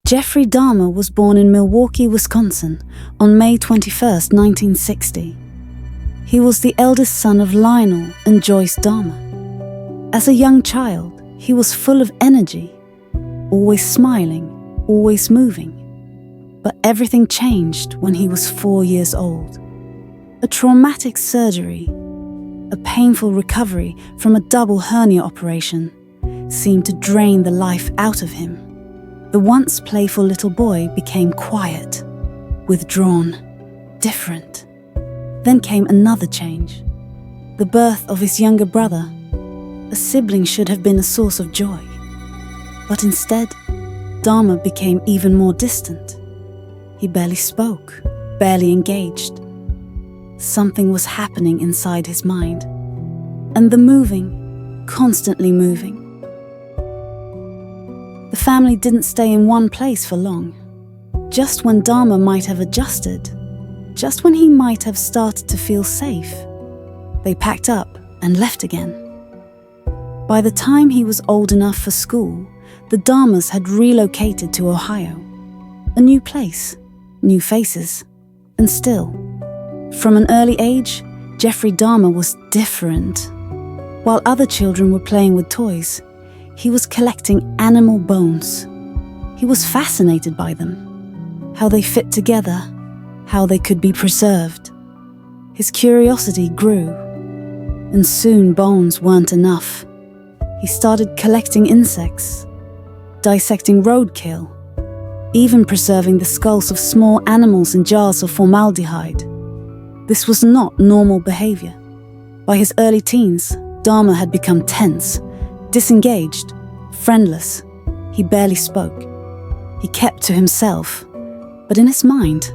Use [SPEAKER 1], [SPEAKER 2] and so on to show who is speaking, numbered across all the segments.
[SPEAKER 1] Jeffrey Dahmer was born in Milwaukee, Wisconsin on May 21, 1960. He was the eldest son of Lionel and Joyce Dahmer. As a young child, he was full of energy, always smiling, always moving. But everything changed when he was 4 years old. A traumatic surgery, a painful recovery from a double hernia operation, seemed to drain the life out of him. The once playful little boy became quiet, withdrawn, different. Then came another change. The birth of his younger brother. A sibling should have been a source of joy. But instead, Dahmer became even more distant. He barely spoke, barely engaged. Something was happening inside his mind. And the moving, constantly moving. The family didn't stay in one place for long. Just when Dahmer might have adjusted, just when he might have started to feel safe, they packed up and left again. By the time he was old enough for school, the Dahmers had relocated to Ohio. A new place, new faces, and still, from an early age, Jeffrey Dahmer was different. While other children were playing with toys, he was collecting animal bones. He was fascinated by them, how they fit together, how they could be preserved. His curiosity grew, and soon bones weren't enough. He started collecting insects, dissecting roadkill, even preserving the skulls of small animals in jars of formaldehyde. This was not normal behavior. By his early teens, Dahmer had become tense, disengaged, friendless. He barely spoke. He kept to himself, but in his mind,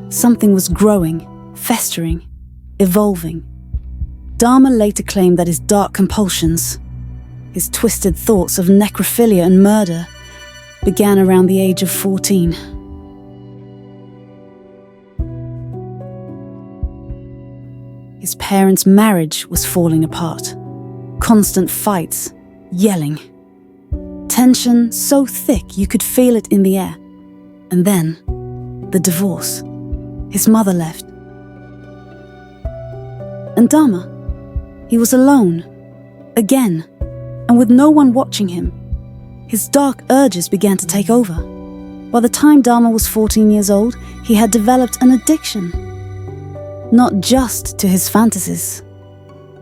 [SPEAKER 1] something was growing, festering, evolving. Dahmer later claimed that his dark compulsions, his twisted thoughts of necrophilia and murder, began around the age of 14. His parents' marriage was falling apart. Constant fights, yelling. Tension so thick you could feel it in the air. And then, the divorce. His mother left. And Dahmer, he was alone, again, and with no one watching him. His dark urges began to take over. By the time Dahmer was 14 years old, he had developed an addiction. Not just to his fantasies,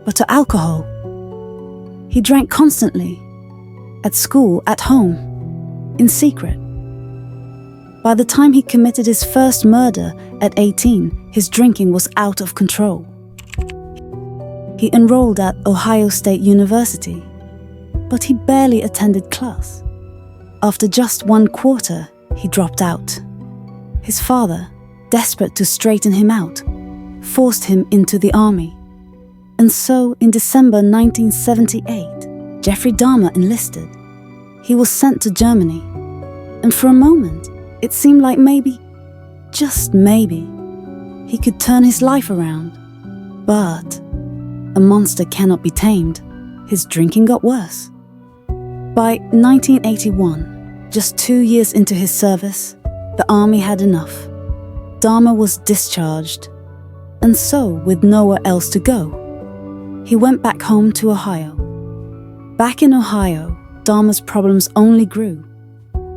[SPEAKER 1] but to alcohol. He drank constantly, at school, at home, in secret. By the time he committed his first murder at 18, his drinking was out of control. He enrolled at Ohio State University, but he barely attended class. After just 1 quarter, he dropped out. His father, desperate to straighten him out, forced him into the army. And so, in December 1978, Jeffrey Dahmer enlisted. He was sent to Germany. And for a moment, it seemed like maybe, just maybe, he could turn his life around. But a monster cannot be tamed. His drinking got worse. By 1981, just 2 years into his service, the army had enough. Dahmer was discharged. And so, with nowhere else to go, he went back home to Ohio. Back in Ohio, Dahmer's problems only grew.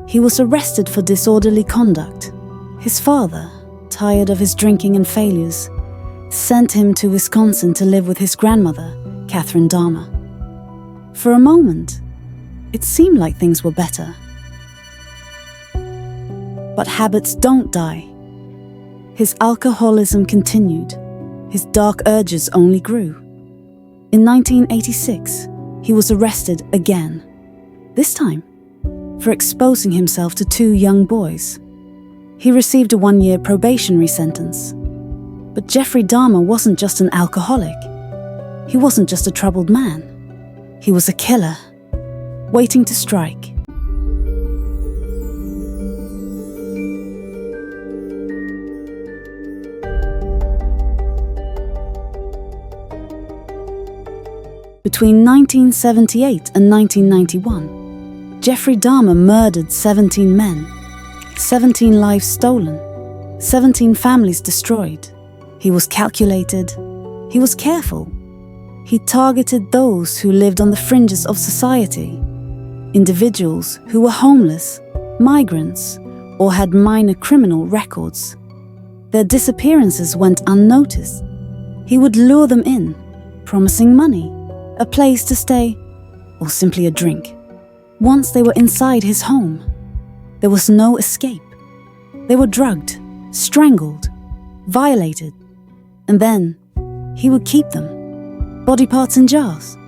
[SPEAKER 1] He was arrested for disorderly conduct. His father, tired of his drinking and failures, sent him to Wisconsin to live with his grandmother, Catherine Dahmer. For a moment, it seemed like things were better. But habits don't die. His alcoholism continued. His dark urges only grew. In 1986, he was arrested again. This time, for exposing himself to 2 young boys. He received a 1-year probationary sentence. But Jeffrey Dahmer wasn't just an alcoholic. He wasn't just a troubled man. He was a killer, waiting to strike. Between 1978 and 1991, Jeffrey Dahmer murdered 17 men. 17 lives stolen, 17 families destroyed. He was calculated. He was careful. He targeted those who lived on the fringes of society, individuals who were homeless, migrants, or had minor criminal records. Their disappearances went unnoticed. He would lure them in, promising money, a place to stay, or simply a drink. Once they were inside his home, there was no escape. They were drugged, strangled, violated, and then he would keep them. Body parts in jars,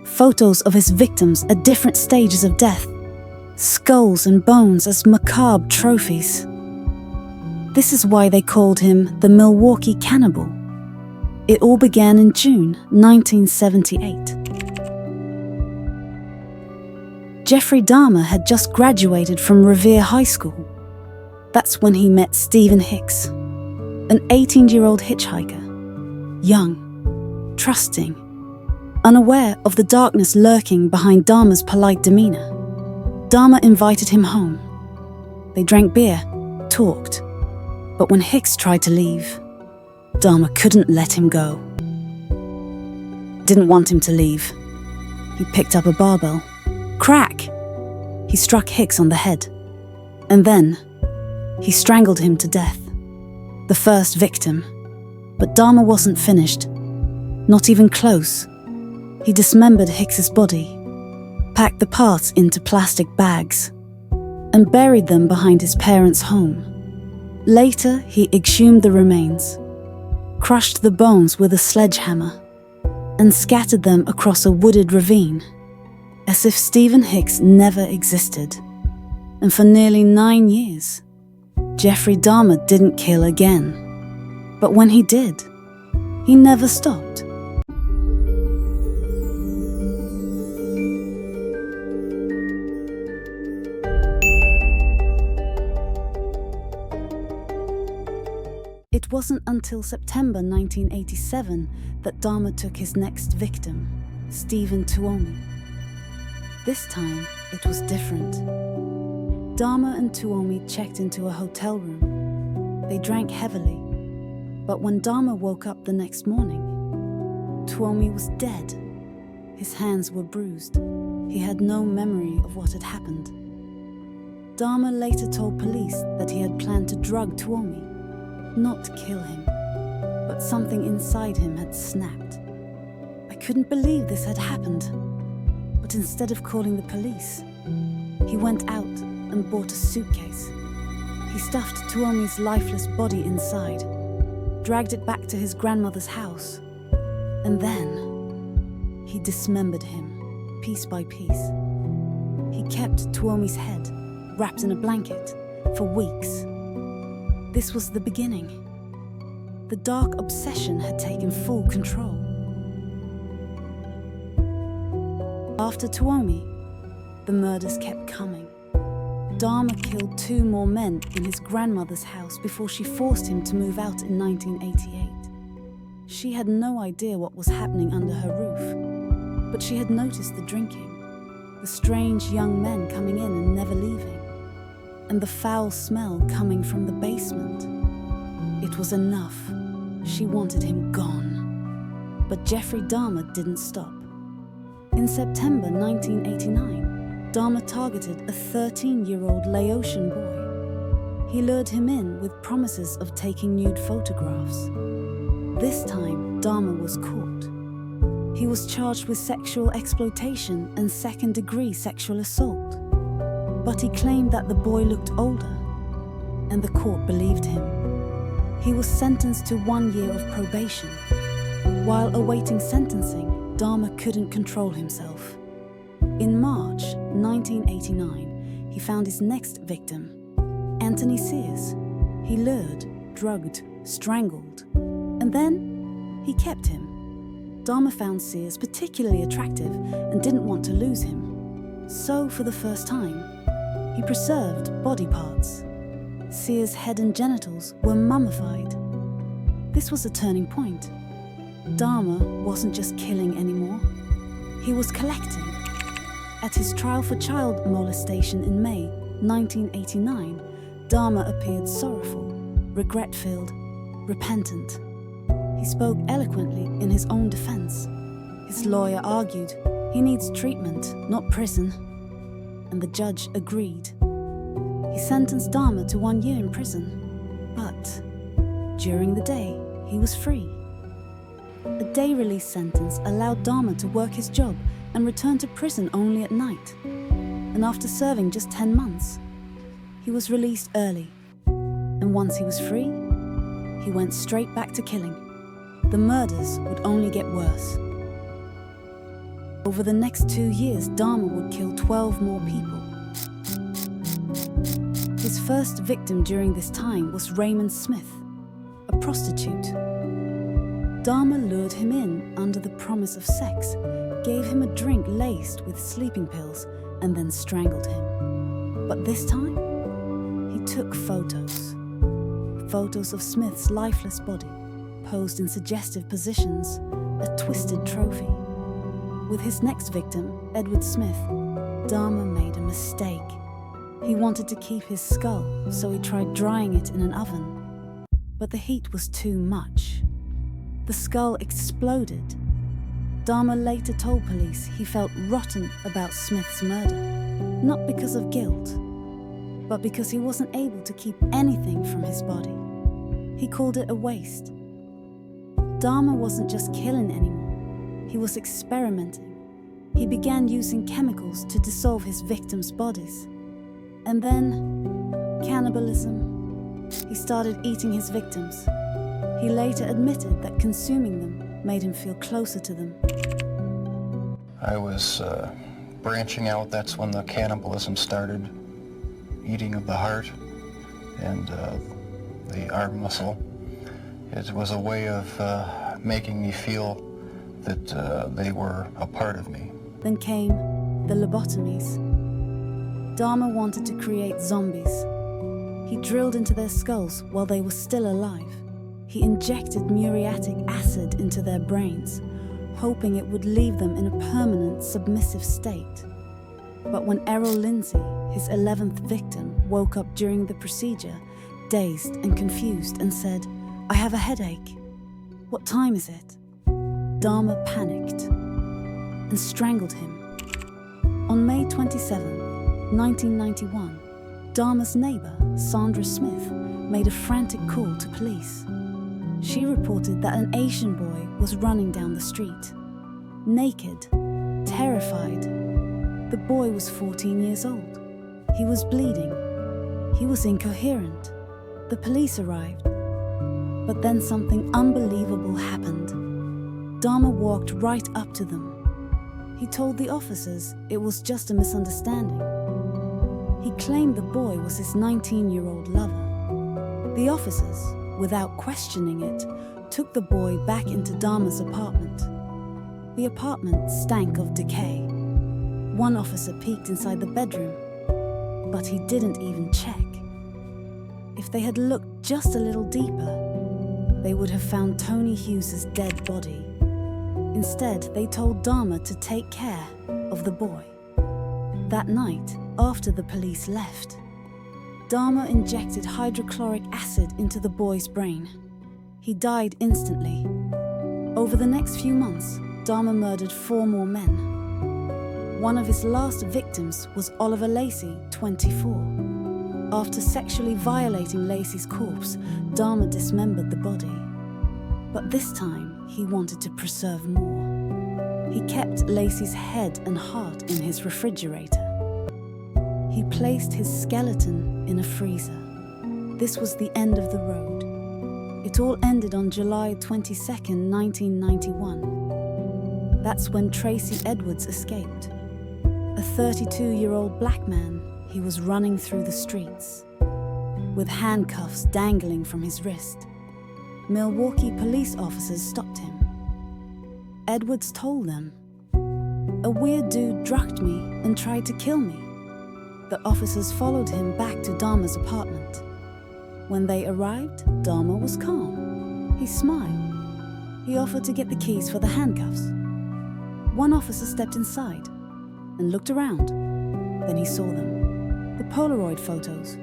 [SPEAKER 1] photos of his victims at different stages of death, skulls and bones as macabre trophies. This is why they called him the Milwaukee Cannibal. It all began in June 1978. Jeffrey Dahmer had just graduated from Revere High School. That's when he met Stephen Hicks, an 18-year-old hitchhiker, young, trusting, unaware of the darkness lurking behind Dahmer's polite demeanor. Dahmer invited him home. They drank beer, talked, but when Hicks tried to leave, Dahmer couldn't let him go. Didn't want him to leave. He picked up a barbell. Crack! He struck Hicks on the head. And then, he strangled him to death. The first victim. But Dahmer wasn't finished. Not even close. He dismembered Hicks's body, packed the parts into plastic bags, and buried them behind his parents' home. Later, he exhumed the remains, crushed the bones with a sledgehammer, and scattered them across a wooded ravine, as if Stephen Hicks never existed. And for nearly 9 years, Jeffrey Dahmer didn't kill again. But when he did, he never stopped. It wasn't until September 1987 that Dahmer took his next victim, Stephen Tuomi. This time, it was different. Dahmer and Tuomi checked into a hotel room. They drank heavily, but when Dahmer woke up the next morning, Tuomi was dead. His hands were bruised. He had no memory of what had happened. Dahmer later told police that he had planned to drug Tuomi, not kill him, but something inside him had snapped. I couldn't believe this had happened. But instead of calling the police, he went out and bought a suitcase. He stuffed Tuomi's lifeless body inside, dragged it back to his grandmother's house, and then he dismembered him, piece by piece. He kept Tuomi's head wrapped in a blanket for weeks. This was the beginning. The dark obsession had taken full control. After Tuomi, the murders kept coming. Dahmer killed 2 more men in his grandmother's house before she forced him to move out in 1988. She had no idea what was happening under her roof, but she had noticed the drinking, the strange young men coming in and never leaving, and the foul smell coming from the basement. It was enough. She wanted him gone. But Jeffrey Dahmer didn't stop. In September 1989, Dahmer targeted a 13-year-old Laotian boy. He lured him in with promises of taking nude photographs. This time, Dahmer was caught. He was charged with sexual exploitation and second-degree sexual assault. But he claimed that the boy looked older, and the court believed him. He was sentenced to 1 year of probation. While awaiting sentencing, Dahmer couldn't control himself. In March 1989, he found his next victim, Anthony Sears. He lured, drugged, strangled, and then he kept him. Dahmer found Sears particularly attractive and didn't want to lose him. So, for the first time, he preserved body parts. Sears' head and genitals were mummified. This was a turning point. Dahmer wasn't just killing anymore. He was collecting. At his trial for child molestation in May 1989, Dahmer appeared sorrowful, regret-filled, repentant. He spoke eloquently in his own defense. His lawyer argued he needs treatment, not prison, and the judge agreed. He sentenced Dahmer to 1 year in prison, but during the day, he was free. A day release sentence allowed Dahmer to work his job and return to prison only at night. And after serving just 10 months, he was released early. And once he was free, he went straight back to killing. The murders would only get worse. Over the next 2 years, Dahmer would kill 12 more people. His first victim during this time was Raymond Smith, a prostitute. Dahmer lured him in under the promise of sex, gave him a drink laced with sleeping pills, and then strangled him. But this time, he took photos. Photos of Smith's lifeless body, posed in suggestive positions, a twisted trophy. With his next victim, Edward Smith, Dahmer made a mistake. He wanted to keep his skull, so he tried drying it in an oven. But the heat was too much. The skull exploded. Dahmer later told police he felt rotten about Smith's murder, not because of guilt, but because he wasn't able to keep anything from his body. He called it a waste. Dahmer wasn't just killing anymore, he was experimenting. He began using chemicals to dissolve his victims' bodies. And then, cannibalism. He started eating his victims. He later admitted that consuming them made him feel closer to them.
[SPEAKER 2] I was branching out. That's when the cannibalism started. Eating of the heart and the arm muscle. It was a way of making me feel that they were a part of me.
[SPEAKER 1] Then came the lobotomies. Dahmer wanted to create zombies. He drilled into their skulls while they were still alive. He injected muriatic acid into their brains, hoping it would leave them in a permanent submissive state. But when Errol Lindsay, his 11th victim, woke up during the procedure, dazed and confused, and said, "I have a headache. What time is it?" Dahmer panicked and strangled him. On May 27, 1991, Dahmer's neighbor, Sandra Smith, made a frantic call to police. She reported that an Asian boy was running down the street. Naked, terrified. The boy was 14 years old. He was bleeding. He was incoherent. The police arrived. But then something unbelievable happened. Dahmer walked right up to them. He told the officers it was just a misunderstanding. He claimed the boy was his 19-year-old lover. The officers, without questioning it, took the boy back into Dahmer's apartment. The apartment stank of decay. One officer peeked inside the bedroom, but he didn't even check. If they had looked just a little deeper, they would have found Tony Hughes's dead body. Instead, they told Dahmer to take care of the boy. That night, after the police left, Dahmer injected hydrochloric acid into the boy's brain. He died instantly. Over the next few months, Dahmer murdered 4 more men. One of his last victims was Oliver Lacey, 24. After sexually violating Lacey's corpse, Dahmer dismembered the body. But this time, he wanted to preserve more. He kept Lacey's head and heart in his refrigerator. He placed his skeleton in a freezer. This was the end of the road. It all ended on July 22nd, 1991. That's when Tracy Edwards escaped. A 32-year-old black man, he was running through the streets, with handcuffs dangling from his wrist. Milwaukee police officers stopped him. Edwards told them, "A weird dude drugged me and tried to kill me." The officers followed him back to Dahmer's apartment. When they arrived, Dahmer was calm. He smiled. He offered to get the keys for the handcuffs. One officer stepped inside and looked around. Then he saw them. The Polaroid photos.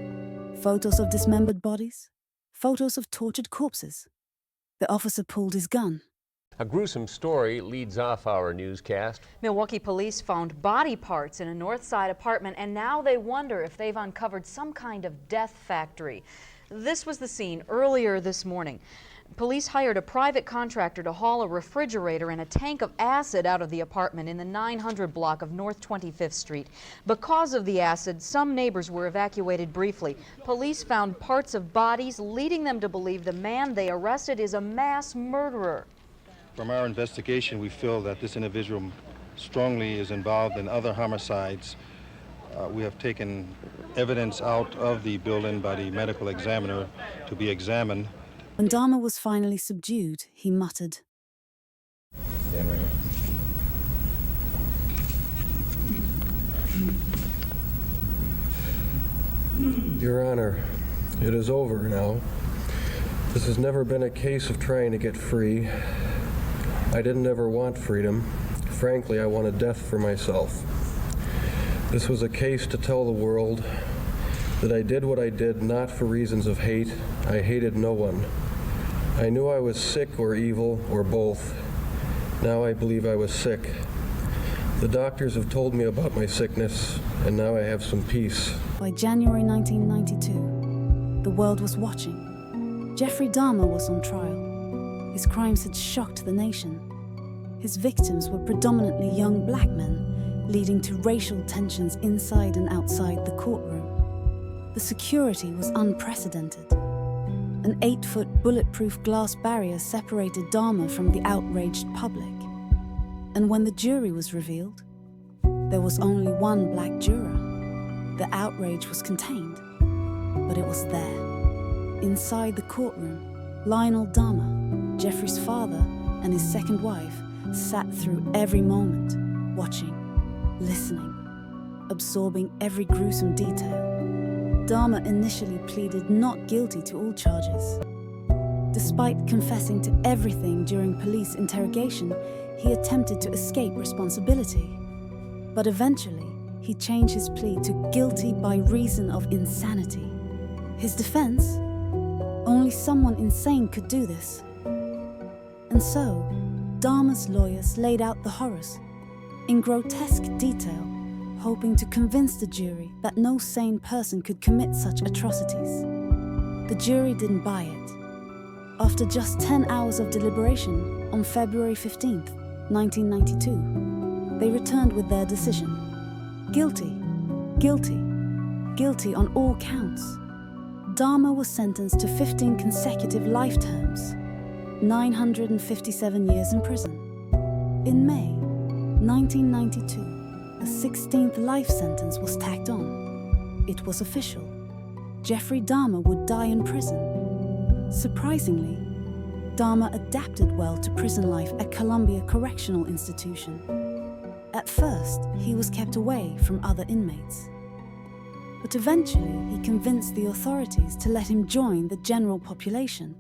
[SPEAKER 1] Photos of dismembered bodies, photos of tortured corpses. The officer pulled his gun.
[SPEAKER 3] A gruesome story leads off our newscast.
[SPEAKER 4] Milwaukee police found body parts in a North Side apartment, and now they wonder if they've uncovered some kind of death factory. This was the scene earlier this morning. Police hired a private contractor to haul a refrigerator and a tank of acid out of the apartment in the 900 block of North 25th Street. Because of the acid, some neighbors were evacuated briefly. Police found parts of bodies, leading them to believe the man they arrested is a mass murderer.
[SPEAKER 5] From our investigation, we feel that this individual strongly is involved in other homicides. We have taken evidence out of the building by the medical examiner to be examined.
[SPEAKER 1] When Dahmer was finally subdued, he muttered,
[SPEAKER 5] Stand right here.
[SPEAKER 6] Your Honor, it is over now. This has never been a case of trying to get free. I didn't ever want freedom. Frankly, I wanted death for myself. This was a case to tell the world that I did what I did not for reasons of hate. I hated no one. I knew I was sick or evil or both. Now I believe I was sick. The doctors have told me about my sickness, and now I have some peace.
[SPEAKER 1] By January 1992, the world was watching. Jeffrey Dahmer was on trial. His crimes had shocked the nation. His victims were predominantly young black men, leading to racial tensions inside and outside the courtroom. The security was unprecedented. An 8-foot bulletproof glass barrier separated Dahmer from the outraged public. And when the jury was revealed, there was only one black juror. The outrage was contained, but it was there. Inside the courtroom, Lionel Dahmer, Jeffrey's father, and his second wife sat through every moment, watching, listening, absorbing every gruesome detail. Dahmer initially pleaded not guilty to all charges. Despite confessing to everything during police interrogation, he attempted to escape responsibility. But eventually, he changed his plea to guilty by reason of insanity. His defense? Only someone insane could do this. And so, Dahmer's lawyers laid out the horrors in grotesque detail, hoping to convince the jury that no sane person could commit such atrocities. The jury didn't buy it. After just 10 hours of deliberation, on February 15th, 1992, they returned with their decision. Guilty, guilty, guilty on all counts. Dahmer was sentenced to 15 consecutive life terms, 957 years in prison. In May 1992, a 16th life sentence was tacked on. It was official. Jeffrey Dahmer would die in prison. Surprisingly, Dahmer adapted well to prison life at Columbia Correctional Institution. At first, he was kept away from other inmates. But eventually, he convinced the authorities to let him join the general population.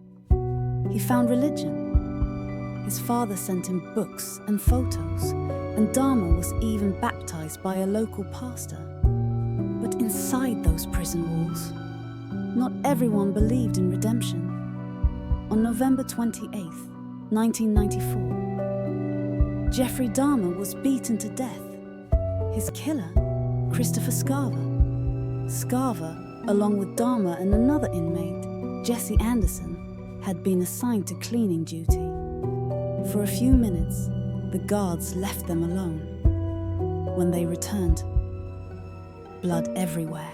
[SPEAKER 1] He found religion. His father sent him books and photos, and Dahmer was even baptized by a local pastor. But inside those prison walls, not everyone believed in redemption. On November 28th, 1994, Jeffrey Dahmer was beaten to death. His killer, Christopher Scarver. Scarver, along with Dahmer and another inmate, Jesse Anderson, had been assigned to cleaning duty. For a few minutes, the guards left them alone. When they returned, blood everywhere.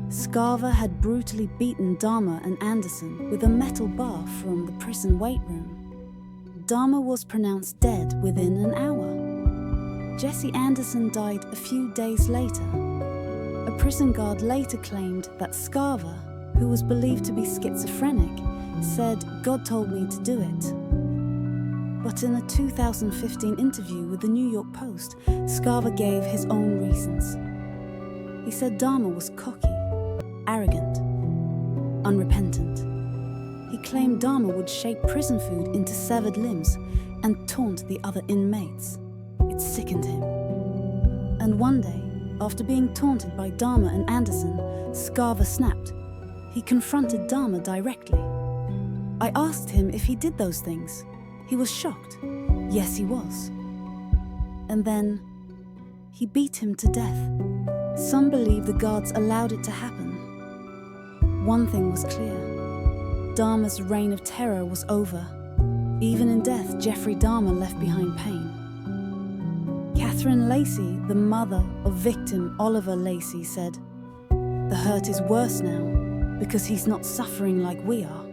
[SPEAKER 1] Scarver had brutally beaten Dahmer and Anderson with a metal bar from the prison weight room. Dahmer was pronounced dead within an hour. Jesse Anderson died a few days later. A prison guard later claimed that Scarver, who was believed to be schizophrenic, said, "God told me to do it." But in a 2015 interview with the New York Post, Scarver gave his own reasons. He said Dahmer was cocky, arrogant, unrepentant. He claimed Dahmer would shape prison food into severed limbs and taunt the other inmates. It sickened him. And one day, after being taunted by Dahmer and Anderson, Scarver snapped. He confronted Dahmer directly. I asked him if he did those things. He was shocked. Yes, he was. And then he beat him to death. Some believe the guards allowed it to happen. One thing was clear. Dahmer's reign of terror was over. Even in death, Jeffrey Dahmer left behind pain. Catherine Lacey, the mother of victim Oliver Lacey, said, "The hurt is worse now because he's not suffering like we are."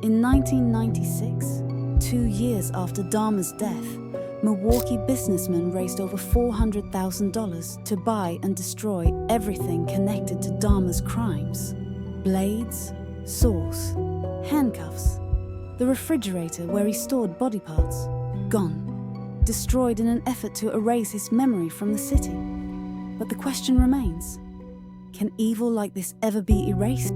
[SPEAKER 1] In 1996, 2 years after Dahmer's death, Milwaukee businessmen raised over $400,000 to buy and destroy everything connected to Dahmer's crimes. Blades, saws, handcuffs, the refrigerator where he stored body parts, gone. Destroyed in an effort to erase his memory from the city. But the question remains, can evil like this ever be erased?